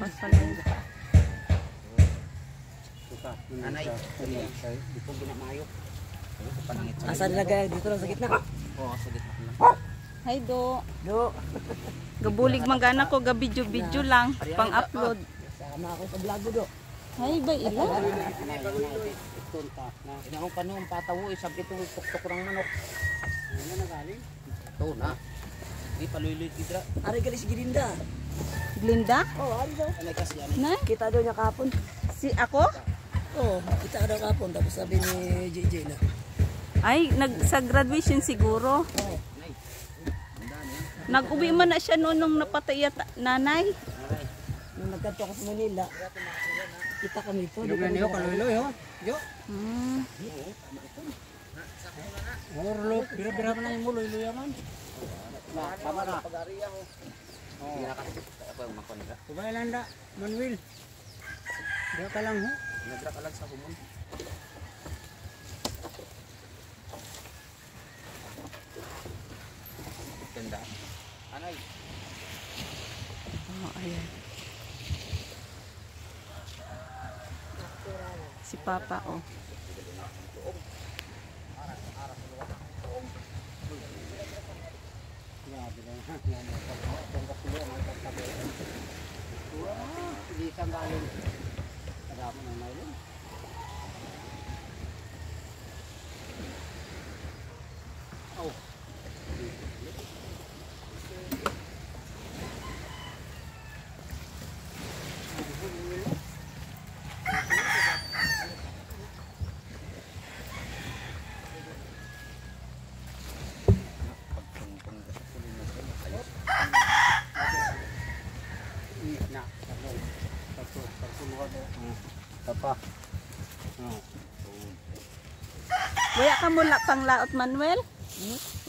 Salamat pala. Anay, di po ginamayo. Asa nilagay dito lang sa gitna? Oo, sa gitna lang. Hi, Do. Do. Gabulig manggana ko, ga-video lang, pang-upload. Sama ako sa vlog mo, Do. Hay, ba ila? Inamang panong patawo, isang itong tuktok ng manok. Ano na galing? Ito na. Hindi paluloy tidra. Ari ka si Gilinda. Glinda? Oh, ari daw. Anay kasi yan. Na? Kita daw niya kahapon. Si ako? Oh, kita daw kahapon. Tapos sabi ni JJ na. Ay, sa graduation siguro. Oh. Nag-uwi man na siya noon nung napatay nanay. Nung nagkanto ako sa Manila, kita kami ito. Lugan niyo, kaluloy ho. Yo. Orlo, bira-bira man ang muloy, luyaman. Tama na. Pag-ariya ho. Hindi na kasi ako yung makonda. Subay lang da, Manuel. Dira ka lang ho. Nagdra ka lang sa humon. Tenda. Anay. Oh, ayan. Si Papa, oh. Hindi ka galing. Kadamo na nailin. Oh. Apa? Waya ka mula pang laot, Manuel?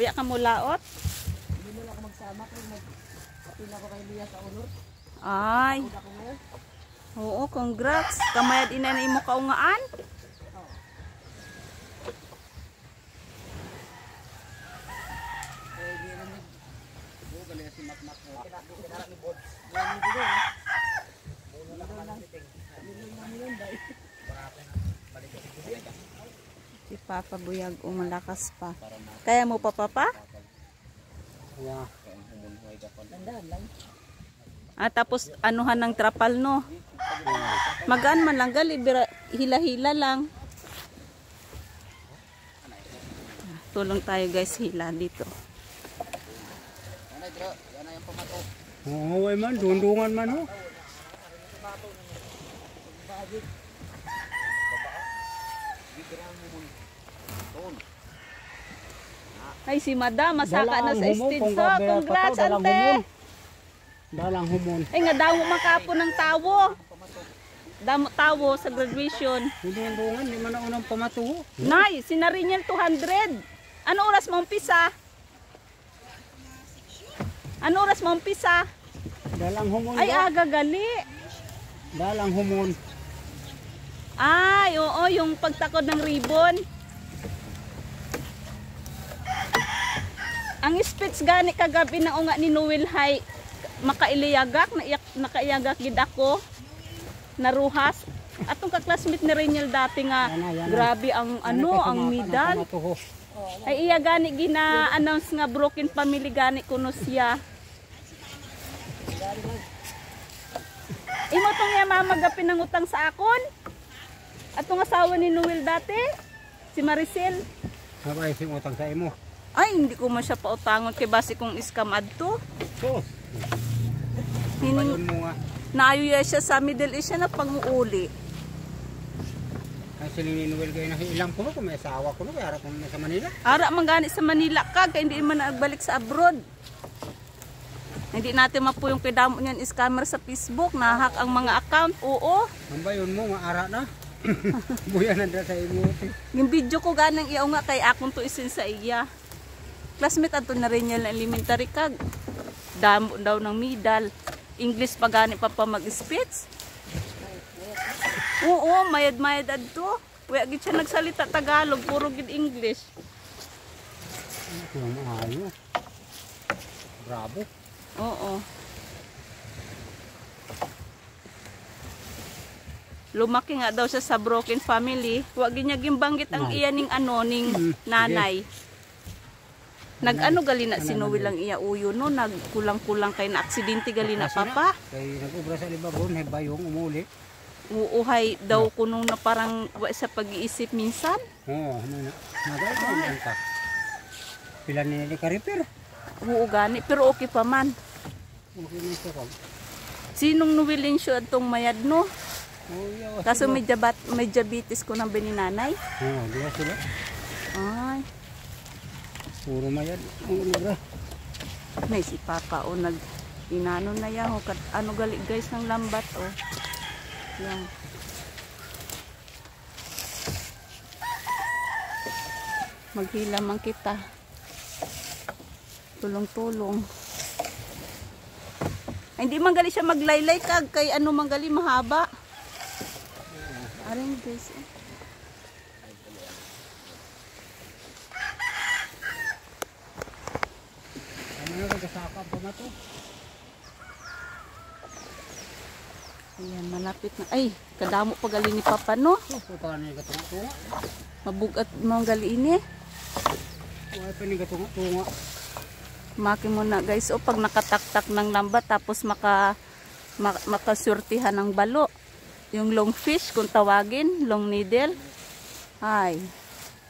Waya ka mulaot? Hindi mo lang ako magsama kung mag-apil ako kay Lia sa unor. Ay. Oo, congrats. Kamayad ina na imo kaungaan. Si Papa Buyag umalakas pa. Kaya mo pa, Papa? Yeah. Tandaan lang. Ah, tapos anuhan ng trapal, no? Magaan man lang, gali, hila-hila lang. Tulong tayo guys, hila dito. Anay, dra. Yan yung pamato. Oo, man, dundungan man ho. Ay, si Madam, masaka na sa stage. So, congrats, dalang ante. humon. Dalang humon. Ay, nga daw makapo ng tawo. Damo tawo sa graduation. Dundungan, di man na unang pamatuho. Nay, sinari niya 200. Ano oras mo umpisa? Ano oras mo umpisa? Dalang humon. Ay, aga gali. Dalang humon. Ay, oo, yung pagtakod ng ribbon. Ang speech gani kagabi na unga ni Noel hay makailiyagak, nakaiyagak gid ako. Naruhas. Atong ka-classmate ni Reniel dati nga, grabe ang ang medal. Ay iya gani gina-announce nga broken family gani kuno siya. Imo tong iya mamagapin ng utang sa akon. Atong asawa ni Noel dati, si Maricel. Sabay sing utang sa imo. Ay, hindi ko man siya pautangon kay base kong scam adto. So, Hining mo nga. naayo siya sa Middle East siya na panguuli. Ang silingin Noel kayo na ilang ko kung may asawa ko no, kaya harap ko na sa Manila. Ara man gani sa Manila ka, kaya hindi man nagbalik sa abroad. Hindi natin mapo yung kidamo niyan scammer sa Facebook, nahak ang mga account. Oo. Ang bayon mo, nga ara na. Buya na sa imo. Yung video ko ganang iyaw nga kay akong to isin sa iya. Classmate ato na rin yan elementary kag. Damo daw ng medal. English pa gani pa mag-speech. Oo, mayad-mayad adto. Wala gid siya nagsalita Tagalog, puro gid English. Ang maayo. Bravo. Oo. lumaki nga daw siya sa broken family. Wag niya gimbanggit ang iya ning ano ning nanay. Nag-ano gali na si Noel lang iya uyo no, nagkulang-kulang kay na aksidente gali na papa. Kay nag-ubra sa libabon, may bayong umuli. Uuhay daw kunong na parang wa sa pag-iisip minsan. Oo, ano na. Nagay ko ang ka. Pila ni ka repair. Oo gani, pero okay pa man. Okay na ito ko. Sinong Noelin siya atong mayad no? Oh, yawa. Kaso may diabetes ko ng bininanay. Oo, di ba sila? Ay, Puro mayad. Ang ubra. may si papa o inano na yan o ano gali guys ng lambat o. Yan. Maghila man kita. Tulong-tulong. Ay, hindi man gali siya maglaylay kag kay ano man gali mahaba. Aring guys. Ano na kasaka pa na to? Ayan, malapit na. Ay, kadamo pa gali ni papa no. Puta ni katunga-tunga. Mabugat mo gali ini. Wala pa ni katunga-tunga. Maki mo na guys, o pag nakataktak ng lambat tapos makasurtihan ng balo. Yung long fish kung tawagin, long needle. Ay,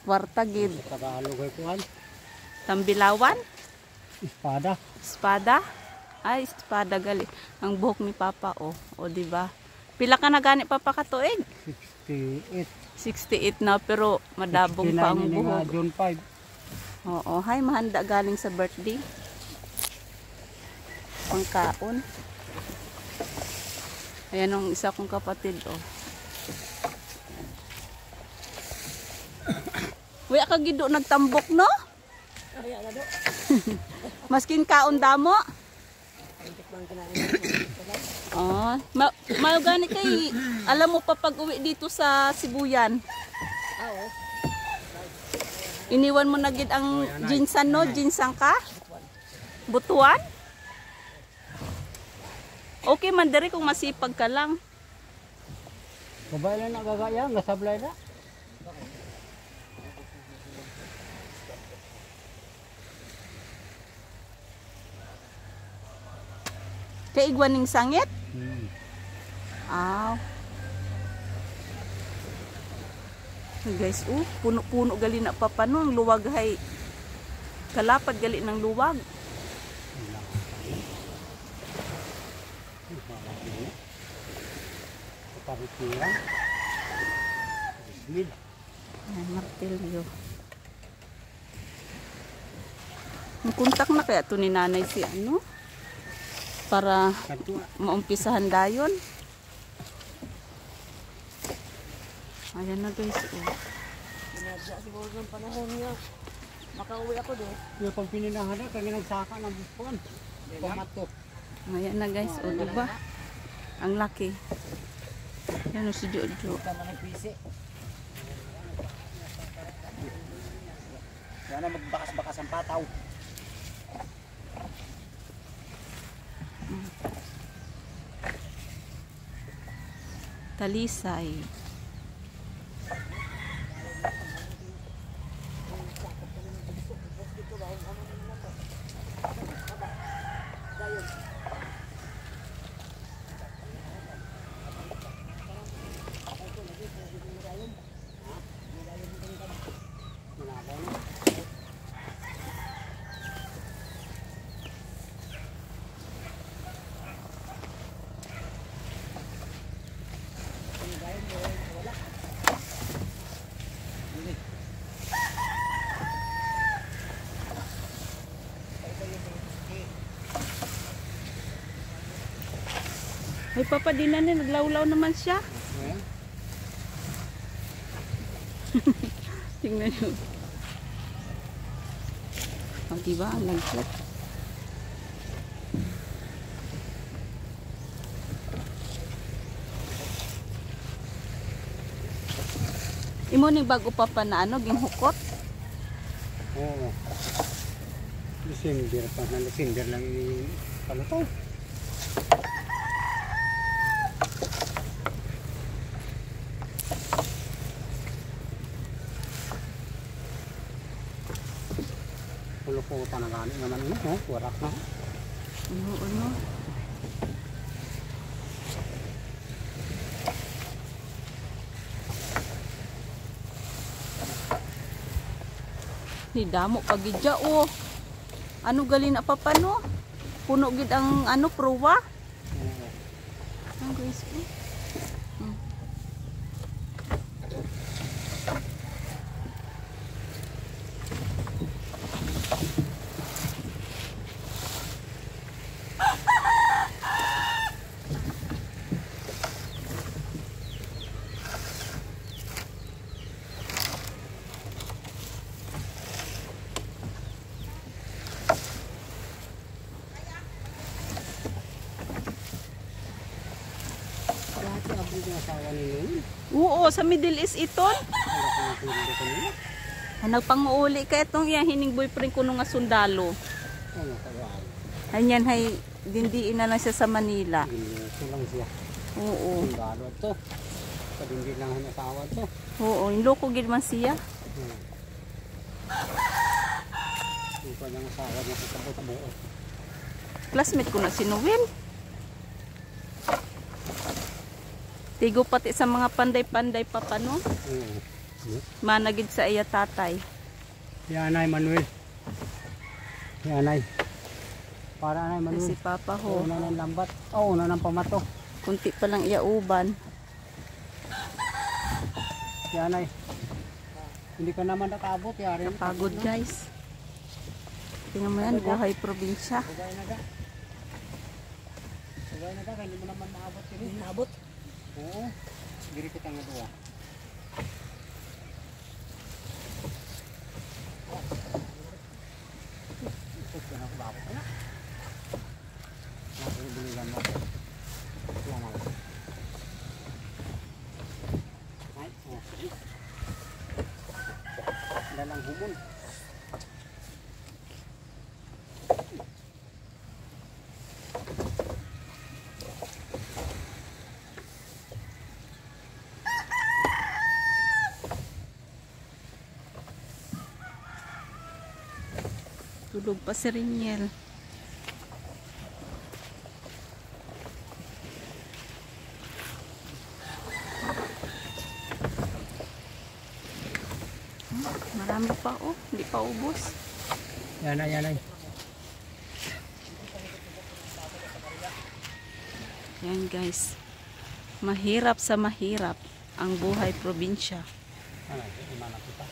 wartagid. Tagalog ay kuhan. Tambilawan, Espada. espada. Ay, espada gali. Ang buhok ni papa o di ba? Pila ka na gani papa katuig? 68. 68 na pero madabong pa ang 69 ni nga buhok. June 5. Oo, hay mahanda galing sa birthday. Pangkaon. Ayan ang isa kong kapatid Uy, ka gido nagtambok no? Kaya na do. Maskin kaon damo? Mayo gani kay alam mo pa pag uwi dito sa Sibuyan. Oo. Iniwan mo na gid ang ginsan no? Ginsang ka? Butuan? Okay man diri kung masipag ka lang. Kabay lang nagagaya, nasablay na. Kay igwaning sangit? Aw. Guys, puno-puno gali na papano ang luwag hay. Kalapad gali ng luwag. Paritiran. Mid. Ayan, martilyo. Kontak na kaya to ni nanay si ano? Para Kanto. maumpisahan dayon. Ayan na guys. Sinadya siguro ng panahon niya. Makauwi ako do. Yung pag pininahan na, kami nagsaka ng buspon. Pamato. Ayan na guys. O diba? Ang laki. Yan o si Jojo. Tama ng pisi. Yan na magbakas-bakas ang pataw. Talisay. May papadinan na, naglawlaw naman siya. Tingnan nyo. O diba, ang lagkot. Imo ning bago pa na ano, ginhukot. Oo. December pa na, December lang yung palutaw. puta na gani naman ino. Oh, warak na. Ano? Ni damo pagidya o. Ano gali na papano? Puno gid ang ano pruwa. Ang guys ko. Dati abot yung asawa ni Noel. Oo, sa Middle East iton. Wala ko ng pili ko nila. Nagpanguuli ka itong iya hining boyfriend ko nung nga sundalo. Ano kaya? Hanyan hay dindiin na lang siya sa Manila. Ito lang siya. Oo. Ang galo to. Kadindi lang ang asawa to. Oo, yung loko gid man siya. Yung kanyang asawa niya sa kabot-buo. Classmate ko na si Noel. Tigo pati sa mga panday-panday pa pano. Managid sa iya tatay. Yanay Manuel. Yanay. Para Anay Manuel. Si Papa ho. Una ng lambat. Oh, una ng pamato. Kunti pa lang iya uban. Yanay. Hindi ka naman nakaabot. Yari. Pagod guys. Tingnan mo yan, buhay probinsya. Bugay na da. Bugay na da. Kaya hindi mo naman maabot. Hindi naabot. Oo. Diri kita nga doon. Ito ka na kulabot na. Nakubiligan mo. Lang ako. Ay, okay. Dalang humon. Tulog pa si Riniel. Marami pa oh, hindi pa ubos. Yanay, yanay. Yan guys. Mahirap sa mahirap ang buhay probinsya. Ano, imana kita.